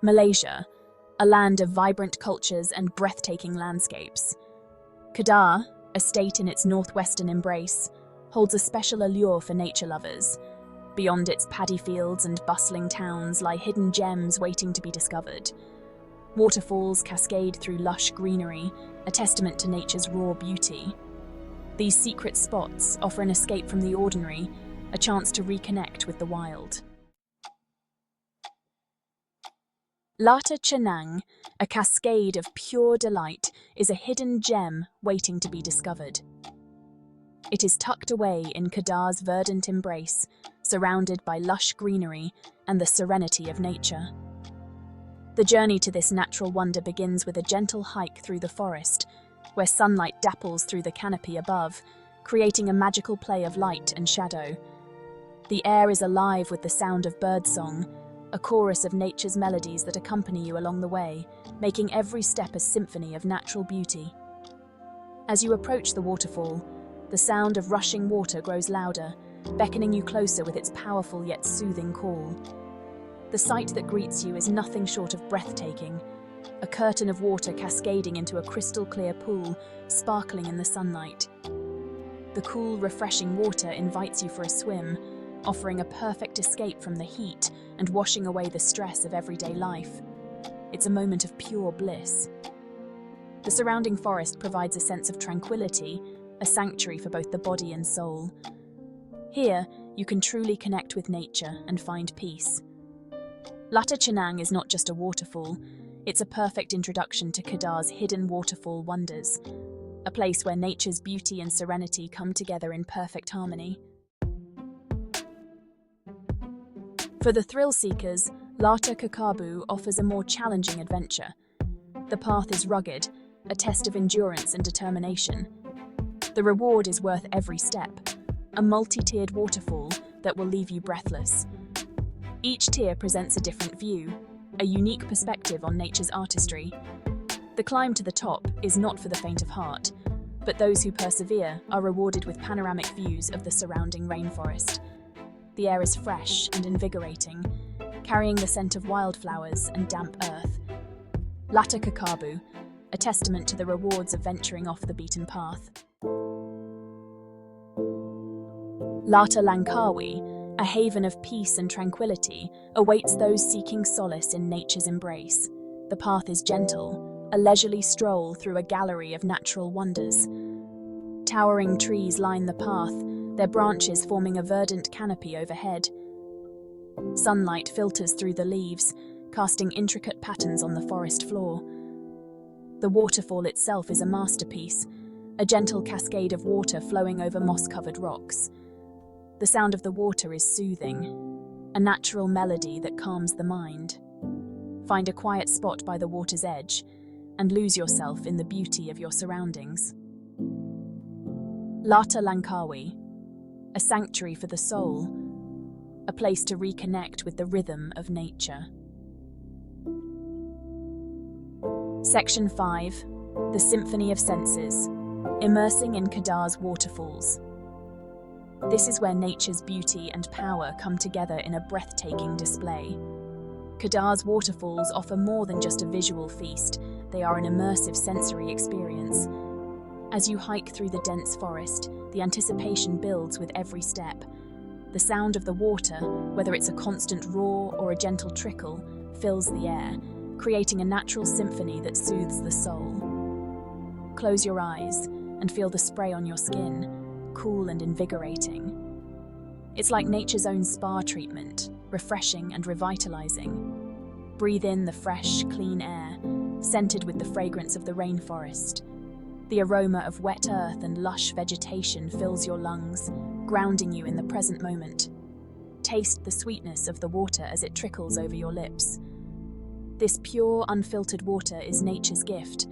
Malaysia, a land of vibrant cultures and breathtaking landscapes. Kedah, a state in its northwestern embrace, holds a special allure for nature lovers. Beyond its paddy fields and bustling towns lie hidden gems waiting to be discovered. Waterfalls cascade through lush greenery, a testament to nature's raw beauty. These secret spots offer an escape from the ordinary, a chance to reconnect with the wild. Lata Chenang, a cascade of pure delight, is a hidden gem waiting to be discovered. It is tucked away in Kedah's verdant embrace, surrounded by lush greenery and the serenity of nature. The journey to this natural wonder begins with a gentle hike through the forest, where sunlight dapples through the canopy above, creating a magical play of light and shadow. The air is alive with the sound of birdsong, a chorus of nature's melodies that accompany you along the way, making every step a symphony of natural beauty. As you approach the waterfall, the sound of rushing water grows louder, beckoning you closer with its powerful yet soothing call. The sight that greets you is nothing short of breathtaking, a curtain of water cascading into a crystal-clear pool, sparkling in the sunlight. The cool, refreshing water invites you for a swim, offering a perfect escape from the heat and washing away the stress of everyday life. It's a moment of pure bliss. The surrounding forest provides a sense of tranquility, a sanctuary for both the body and soul. Here, you can truly connect with nature and find peace. Lata Chenang is not just a waterfall, it's a perfect introduction to Kedah's hidden waterfall wonders, a place where nature's beauty and serenity come together in perfect harmony. For the thrill seekers, Lata Kakabu offers a more challenging adventure. The path is rugged, a test of endurance and determination. The reward is worth every step, a multi-tiered waterfall that will leave you breathless. Each tier presents a different view, a unique perspective on nature's artistry. The climb to the top is not for the faint of heart, but those who persevere are rewarded with panoramic views of the surrounding rainforest. The air is fresh and invigorating, carrying the scent of wildflowers and damp earth. Lata Kakabu, a testament to the rewards of venturing off the beaten path. Lata Langkawi, a haven of peace and tranquility, awaits those seeking solace in nature's embrace. The path is gentle, a leisurely stroll through a gallery of natural wonders. Towering trees line the path, their branches forming a verdant canopy overhead. Sunlight filters through the leaves, casting intricate patterns on the forest floor. The waterfall itself is a masterpiece, a gentle cascade of water flowing over moss-covered rocks. The sound of the water is soothing, a natural melody that calms the mind. Find a quiet spot by the water's edge and lose yourself in the beauty of your surroundings. Lata Langkawi, a sanctuary for the soul, a place to reconnect with the rhythm of nature. Section 5. The Symphony of Senses, Immersing in Kedah's Waterfalls. This is where nature's beauty and power come together in a breathtaking display. Kedah's waterfalls offer more than just a visual feast, they are an immersive sensory experience. As you hike through the dense forest, the anticipation builds with every step. The sound of the water, whether it's a constant roar or a gentle trickle, fills the air, creating a natural symphony that soothes the soul. Close your eyes and feel the spray on your skin, cool and invigorating. It's like nature's own spa treatment, refreshing and revitalizing. Breathe in the fresh, clean air, scented with the fragrance of the rainforest. The aroma of wet earth and lush vegetation fills your lungs, grounding you in the present moment. Taste the sweetness of the water as it trickles over your lips. This pure, unfiltered water is nature's gift,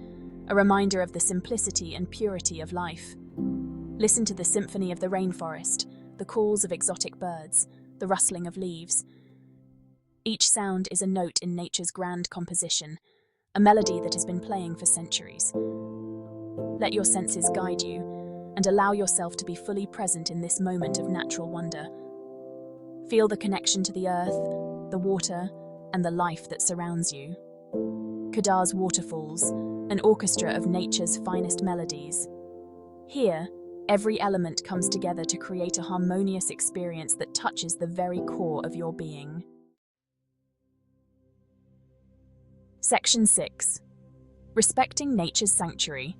a reminder of the simplicity and purity of life. Listen to the symphony of the rainforest, the calls of exotic birds, the rustling of leaves. Each sound is a note in nature's grand composition, a melody that has been playing for centuries. Let your senses guide you, and allow yourself to be fully present in this moment of natural wonder. Feel the connection to the earth, the water, and the life that surrounds you. Kedah's Waterfalls, an orchestra of nature's finest melodies. Here, every element comes together to create a harmonious experience that touches the very core of your being. Section 6. Respecting Nature's Sanctuary,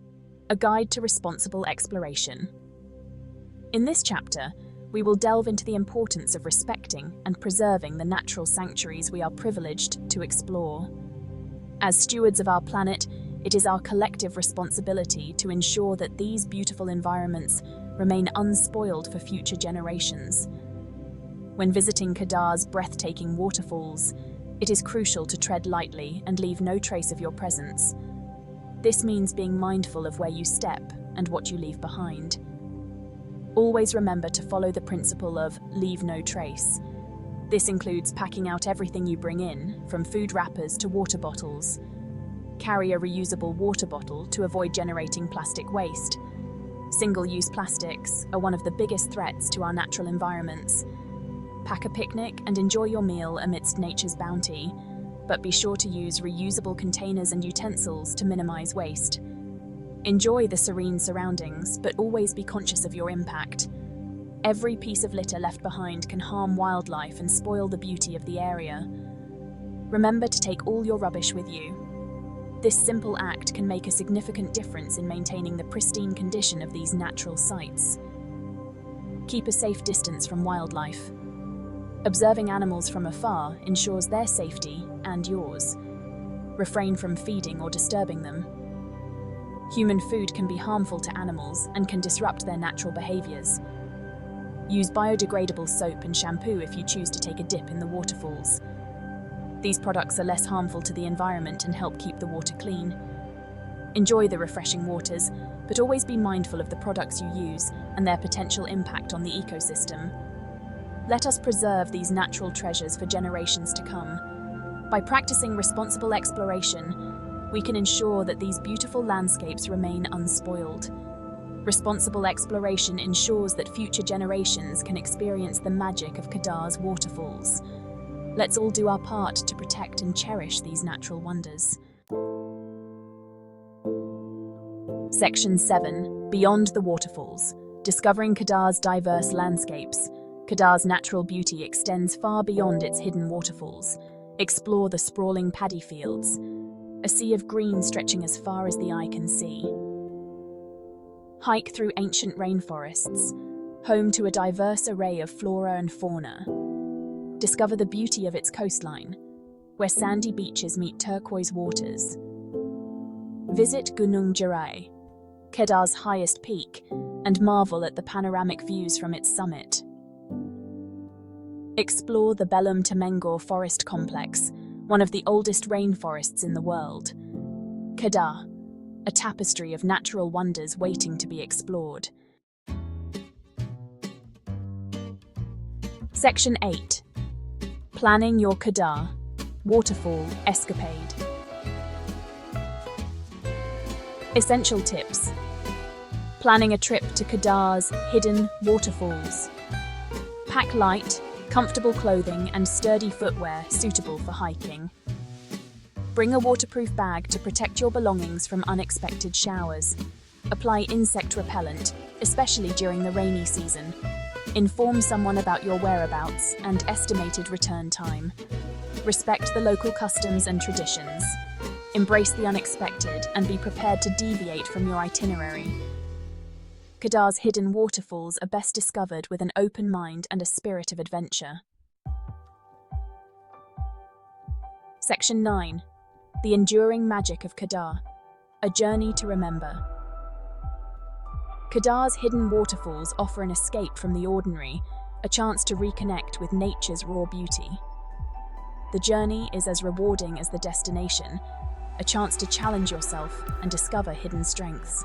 a guide to responsible exploration. In this chapter, we will delve into the importance of respecting and preserving the natural sanctuaries we are privileged to explore. As stewards of our planet, it is our collective responsibility to ensure that these beautiful environments remain unspoiled for future generations. When visiting Kedah's breathtaking waterfalls, it is crucial to tread lightly and leave no trace of your presence. This means being mindful of where you step and what you leave behind. Always remember to follow the principle of leave no trace. This includes packing out everything you bring in, from food wrappers to water bottles. Carry a reusable water bottle to avoid generating plastic waste. Single-use plastics are one of the biggest threats to our natural environments. Pack a picnic and enjoy your meal amidst nature's bounty, but be sure to use reusable containers and utensils to minimize waste. Enjoy the serene surroundings, but always be conscious of your impact. Every piece of litter left behind can harm wildlife and spoil the beauty of the area. Remember to take all your rubbish with you. This simple act can make a significant difference in maintaining the pristine condition of these natural sites. Keep a safe distance from wildlife. Observing animals from afar ensures their safety and yours. Refrain from feeding or disturbing them. Human food can be harmful to animals and can disrupt their natural behaviors. Use biodegradable soap and shampoo if you choose to take a dip in the waterfalls. These products are less harmful to the environment and help keep the water clean. Enjoy the refreshing waters, but always be mindful of the products you use and their potential impact on the ecosystem. Let us preserve these natural treasures for generations to come. By practicing responsible exploration, we can ensure that these beautiful landscapes remain unspoiled. Responsible exploration ensures that future generations can experience the magic of Kedah's waterfalls. Let's all do our part to protect and cherish these natural wonders. Section 7. Beyond the Waterfalls. Discovering Kedah's diverse landscapes. Kedah's natural beauty extends far beyond its hidden waterfalls. Explore the sprawling paddy fields, a sea of green stretching as far as the eye can see. Hike through ancient rainforests, home to a diverse array of flora and fauna. Discover the beauty of its coastline, where sandy beaches meet turquoise waters. Visit Gunung Jerai, Kedah's highest peak, and marvel at the panoramic views from its summit. Explore the Belum Temengor Forest Complex, one of the oldest rainforests in the world. Kedah, a tapestry of natural wonders waiting to be explored. Section 8. Planning your Kedah waterfall escapade. Essential tips. Planning a trip to Kedah's hidden waterfalls. Pack light, comfortable clothing and sturdy footwear suitable for hiking. Bring a waterproof bag to protect your belongings from unexpected showers. Apply insect repellent, especially during the rainy season. Inform someone about your whereabouts and estimated return time. Respect the local customs and traditions. Embrace the unexpected and be prepared to deviate from your itinerary. Kedah's hidden waterfalls are best discovered with an open mind and a spirit of adventure. Section 9. The enduring magic of Kedah, a journey to remember. Kedah's hidden waterfalls offer an escape from the ordinary, a chance to reconnect with nature's raw beauty. The journey is as rewarding as the destination, a chance to challenge yourself and discover hidden strengths.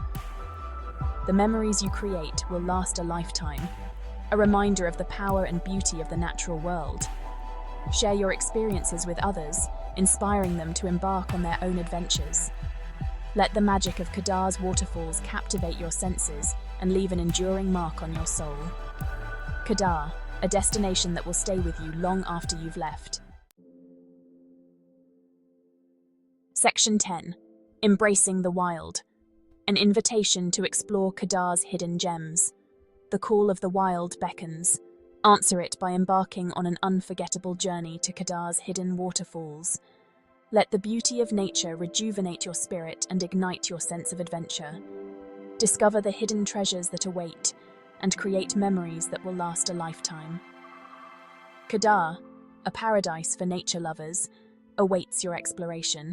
The memories you create will last a lifetime, a reminder of the power and beauty of the natural world. Share your experiences with others, inspiring them to embark on their own adventures. Let the magic of Kedah's waterfalls captivate your senses and leave an enduring mark on your soul. Kedah, a destination that will stay with you long after you've left. Section 10. Embracing the Wild. An invitation to explore Kedah's hidden gems. The call of the wild beckons. Answer it by embarking on an unforgettable journey to Kedah's hidden waterfalls. Let the beauty of nature rejuvenate your spirit and ignite your sense of adventure. Discover the hidden treasures that await and create memories that will last a lifetime. Kedah, a paradise for nature lovers, awaits your exploration.